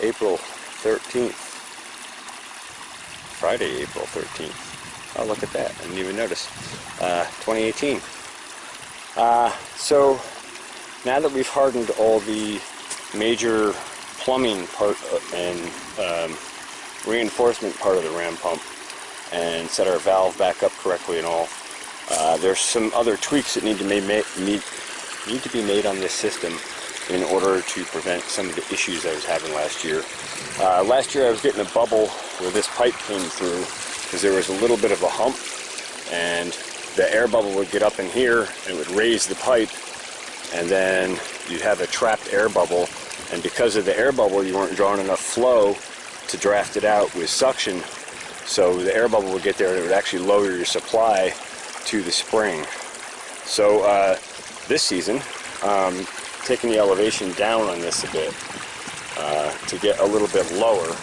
April 13th. Friday, April 13th. Oh, look at that. I didn't even notice. 2018. So now that we've hardened all the major plumbing part and reinforcement part of the ram pump and set our valve back up correctly and all, there's some other tweaks that need to be made on this system in order to prevent some of the issues I was having last year. Last year I was getting a bubble where this pipe came through because there was a little bit of a hump, and the air bubble would get up in here and it would raise the pipe, and then you'd have a trapped air bubble, and because of the air bubble you weren't drawing enough flow to draft it out with suction, so the air bubble would get there and it would actually lower your supply to the spring. So this season, taking the elevation down on this a bit to get a little bit lower.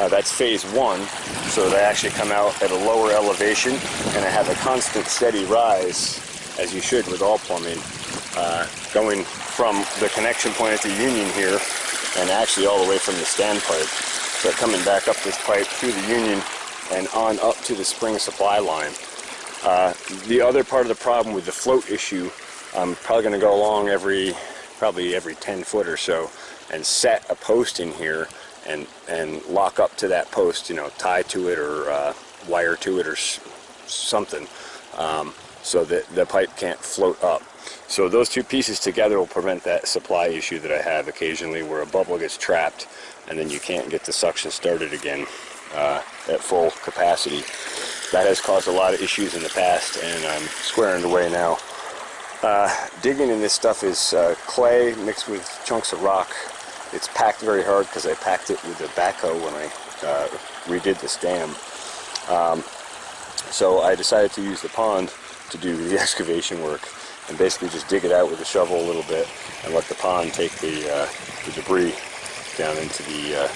That's phase one, so they actually come out at a lower elevation, and I have a constant steady rise, as you should with all plumbing, going from the connection point at the union here, and actually all the way from the standpipe. So coming back up this pipe through the union and on up to the spring supply line. The other part of the problem with the float issue, I'm probably going to go along probably every 10 foot or so and set a post in here and lock up to that post, you know, tie to it or wire to it or something, so that the pipe can't float up. So those two pieces together will prevent that supply issue that I have occasionally where a bubble gets trapped and then you can't get the suction started again at full capacity. That has caused a lot of issues in the past, and I'm squaring it away now. Digging in this stuff is clay mixed with chunks of rock. It's packed very hard because I packed it with a backhoe when I redid this dam. So I decided to use the pond to do the excavation work and basically just dig it out with a shovel a little bit and let the pond take the debris down into the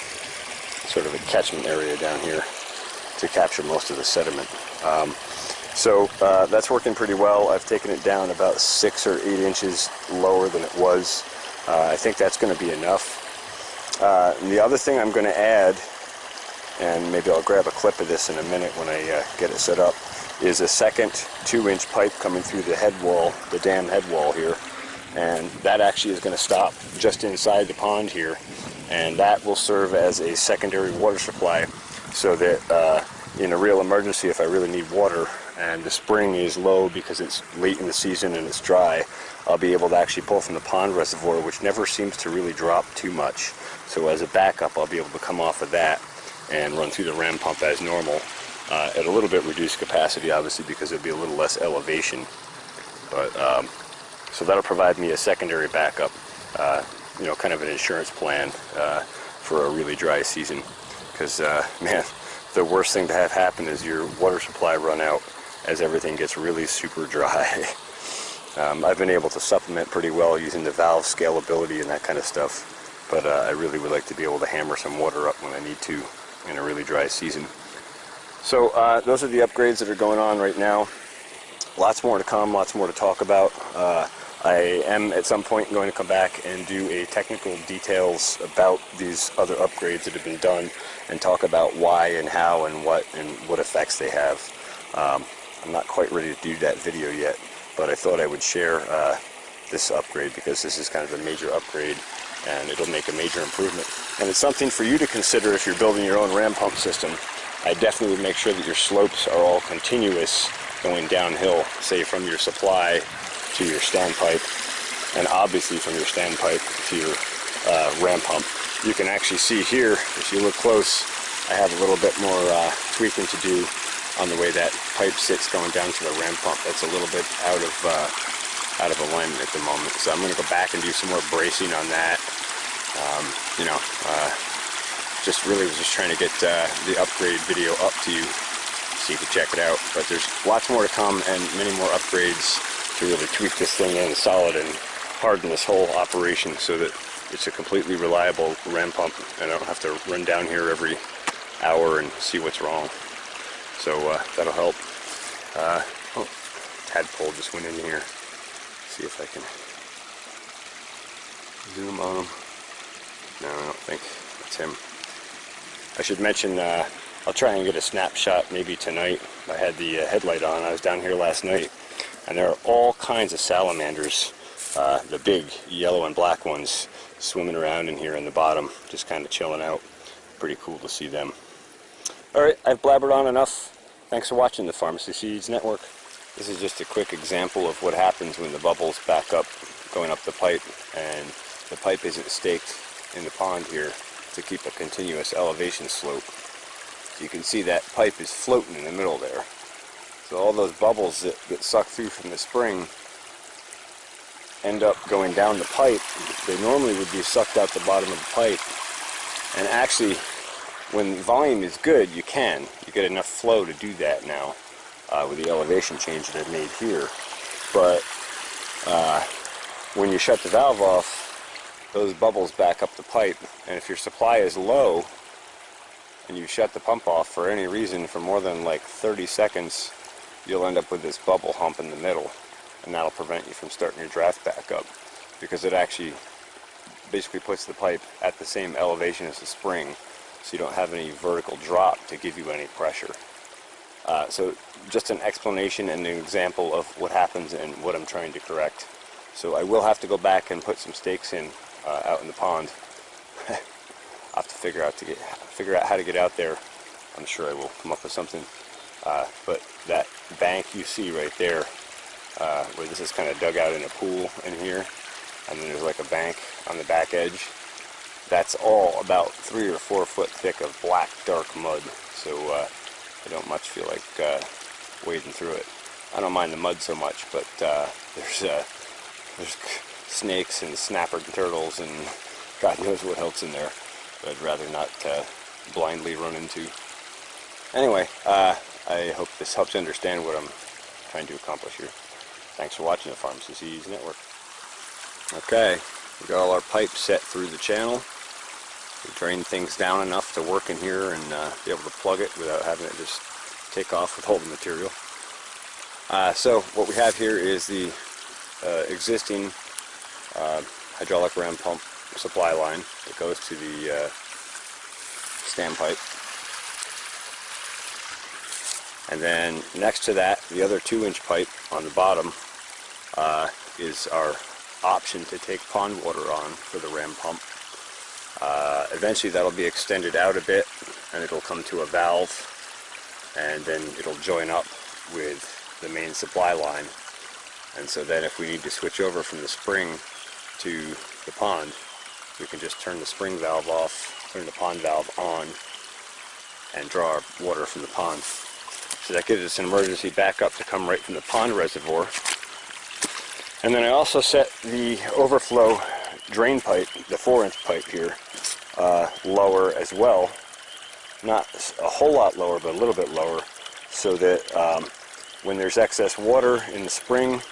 sort of a catchment area down here to capture most of the sediment. So that's working pretty well. I've taken it down about 6 or 8 inches lower than it was. I think that's going to be enough. And the other thing I'm going to add, and maybe I'll grab a clip of this in a minute when I get it set up, is a second 2-inch pipe coming through the head wall, the dam head wall here. And that actually is going to stop just inside the pond here. And that will serve as a secondary water supply so that in a real emergency, if I really need water and the spring is low because it's late in the season and it's dry, I'll be able to actually pull from the pond reservoir, which never seems to really drop too much. So as a backup, I'll be able to come off of that and run through the ram pump as normal at a little bit reduced capacity, obviously, because it'll be a little less elevation. But so that'll provide me a secondary backup, you know, kind of an insurance plan for a really dry season. Because, man, the worst thing to have happen is your water supply run out as everything gets really super dry. I've been able to supplement pretty well using the valve scalability and that kind of stuff, but I really would like to be able to hammer some water up when I need to in a really dry season. So those are the upgrades that are going on right now. Lots more to come, lots more to talk about. I am at some point going to come back and do a technical details about these other upgrades that have been done and talk about why and how and what effects they have. I'm not quite ready to do that video yet, but I thought I would share this upgrade because this is kind of a major upgrade and it'll make a major improvement. And it's something for you to consider if you're building your own ram pump system. I definitely would make sure that your slopes are all continuous going downhill, say from your supply to your standpipe, and obviously from your standpipe to your ram pump. You can actually see here, if you look close, I have a little bit more tweaking to do on the way that pipe sits going down to the ram pump. That's a little bit out of alignment at the moment, so I'm going to go back and do some more bracing on that. You know, just really was just trying to get the upgrade video up to you so you can check it out. But there's lots more to come and many more upgrades to really tweak this thing in solid and harden this whole operation so that it's a completely reliable ram pump and I don't have to run down here every hour and see what's wrong. So that'll help. Oh, tadpole just went in here. See if I can zoom on them. No, I don't think Tim. I should mention, I'll try and get a snapshot maybe tonight. I had the headlight on. I was down here last night, and there are all kinds of salamanders, the big yellow and black ones, swimming around in here in the bottom, just kind of chilling out. Pretty cool to see them. Alright, I've blabbered on enough. Thanks for watching the Pharmacy Seeds Network. This is just a quick example of what happens when the bubbles back up, going up the pipe, and the pipe isn't staked in the pond here to keep a continuous elevation slope. So you can see that pipe is floating in the middle there. So all those bubbles that get sucked through from the spring end up going down the pipe. They normally would be sucked out the bottom of the pipe. And actually, when volume is good, you get enough flow to do that now with the elevation change that I've made here. But when you shut the valve off, those bubbles back up the pipe, and if your supply is low and you shut the pump off for any reason for more than like 30 seconds, you'll end up with this bubble hump in the middle, and that'll prevent you from starting your draft back up, because it actually basically puts the pipe at the same elevation as the spring, so you don't have any vertical drop to give you any pressure. So just an explanation and an example of what happens and what I'm trying to correct. So I will have to go back and put some stakes in out in the pond. I'll have to figure out how to get out there. I'm sure I will come up with something. But that bank you see right there, where this is kind of dug out in a pool in here, and then there's like a bank on the back edge, that's all about 3 or 4 foot thick of black dark mud. So I don't much feel like wading through it. I don't mind the mud so much, but there's snakes and snapper turtles and God knows what else in there that I'd rather not blindly run into. Anyway, I hope this helps you understand what I'm trying to accomplish here. Thanks for watching the Pharmacy Seeds Network. Okay, we got all our pipes set through the channel. We drained things down enough to work in here and be able to plug it without having it just take off with all the material. So what we have here is the existing hydraulic ram pump supply line that goes to the standpipe. And then next to that, the other 2-inch pipe on the bottom is our option to take pond water on for the ram pump. Eventually that'll be extended out a bit and it'll come to a valve, and then it'll join up with the main supply line. And so then if we need to switch over from the spring to the pond, we can just turn the spring valve off, turn the pond valve on, and draw our water from the pond. So that gives us an emergency backup to come right from the pond reservoir. And then I also set the overflow drain pipe, the 4-inch pipe here, lower as well. Not a whole lot lower, but a little bit lower, so that when there's excess water in the spring,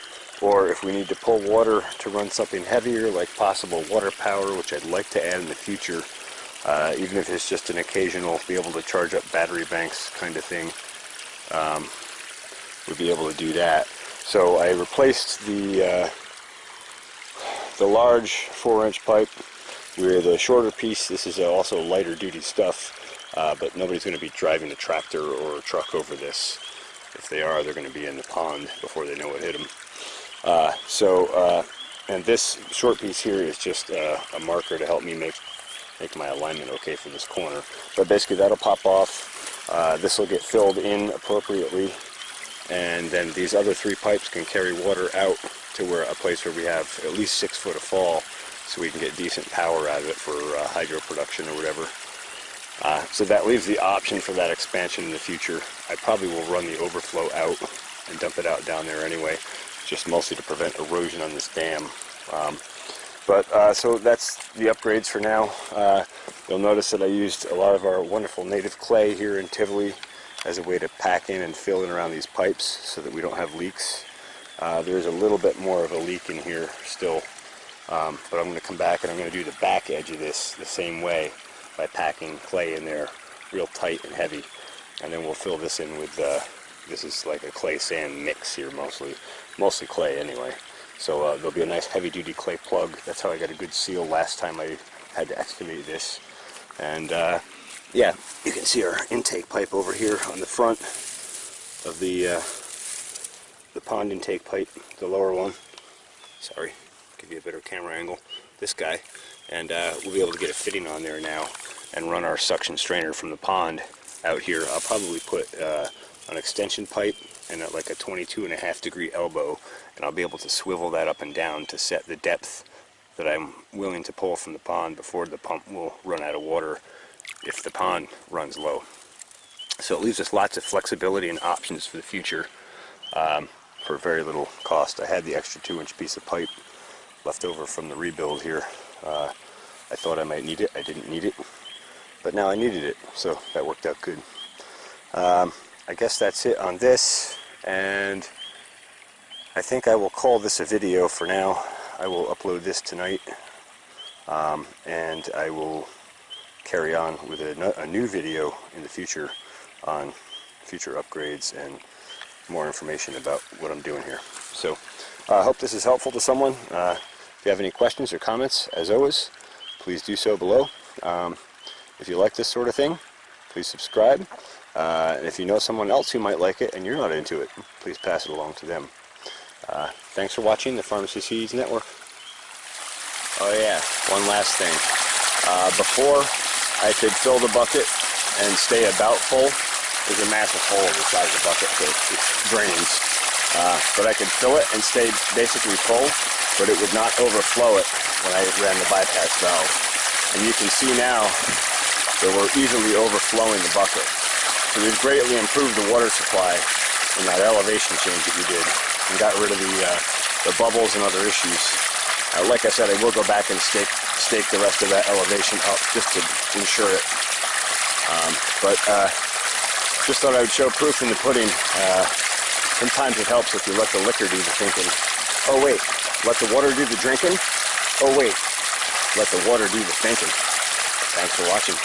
or if we need to pull water to run something heavier, like possible water power, which I'd like to add in the future, even if it's just an occasional, be able to charge up battery banks kind of thing, we'd be able to do that. So I replaced the large 4-inch pipe with a shorter piece. This is also lighter duty stuff, but nobody's going to be driving a tractor or a truck over this. If they are, they're going to be in the pond before they know what hit them. And this short piece here is just a marker to help me make my alignment okay for this corner. But basically that'll pop off. This will get filled in appropriately, and then these other 3 pipes can carry water out to a place where we have at least 6 foot of fall, so we can get decent power out of it for hydro production or whatever. So that leaves the option for that expansion in the future. I probably will run the overflow out and dump it out down there anyway, just mostly to prevent erosion on this dam. So that's the upgrades for now. You'll notice that I used a lot of our wonderful native clay here in Tivoli as a way to pack in and fill in around these pipes so that we don't have leaks. There's a little bit more of a leak in here still, but I'm going to come back and I'm going to do the back edge of this the same way by packing clay in there real tight and heavy, and then we'll fill this in with this is like a clay sand mix here, mostly clay anyway. So there'll be a nice heavy duty clay plug. That's how I got a good seal last time I had to excavate this. And yeah, you can see our intake pipe over here on the front of the pond intake pipe, the lower one. Sorry, give you a better camera angle. This guy, and we'll be able to get a fitting on there now and run our suction strainer from the pond out here. I'll probably put an extension pipe and like a 22.5 degree elbow, and I'll be able to swivel that up and down to set the depth that I'm willing to pull from the pond before the pump will run out of water if the pond runs low. So it leaves us lots of flexibility and options for the future for very little cost. I had the extra 2-inch piece of pipe left over from the rebuild here. I thought I might need it. I didn't need it, but now I needed it, so that worked out good. I guess that's it on this, and I think I will call this a video for now. I will upload this tonight, and I will carry on with a new video in the future on future upgrades and more information about what I'm doing here. So I hope this is helpful to someone. If you have any questions or comments, as always, please do so below. If you like this sort of thing, please subscribe. And if you know someone else who might like it and you're not into it, please pass it along to them. Thanks for watching the Pharmacy Seeds Network. Oh yeah, one last thing. Before I could fill the bucket and stay about full, there's a massive hole in the side of the bucket that it drains. But I could fill it and stay basically full, but it would not overflow it when I ran the bypass valve. And you can see now that we're easily overflowing the bucket. So we've greatly improved the water supply in that elevation change that we did and got rid of the bubbles and other issues. Like I said, I will go back and stake the rest of that elevation up just to ensure it. But just thought I would show proof in the pudding. Sometimes it helps if you let the liquor do the thinking. Oh wait, let the water do the drinking? Oh wait, let the water do the thinking. Thanks for watching.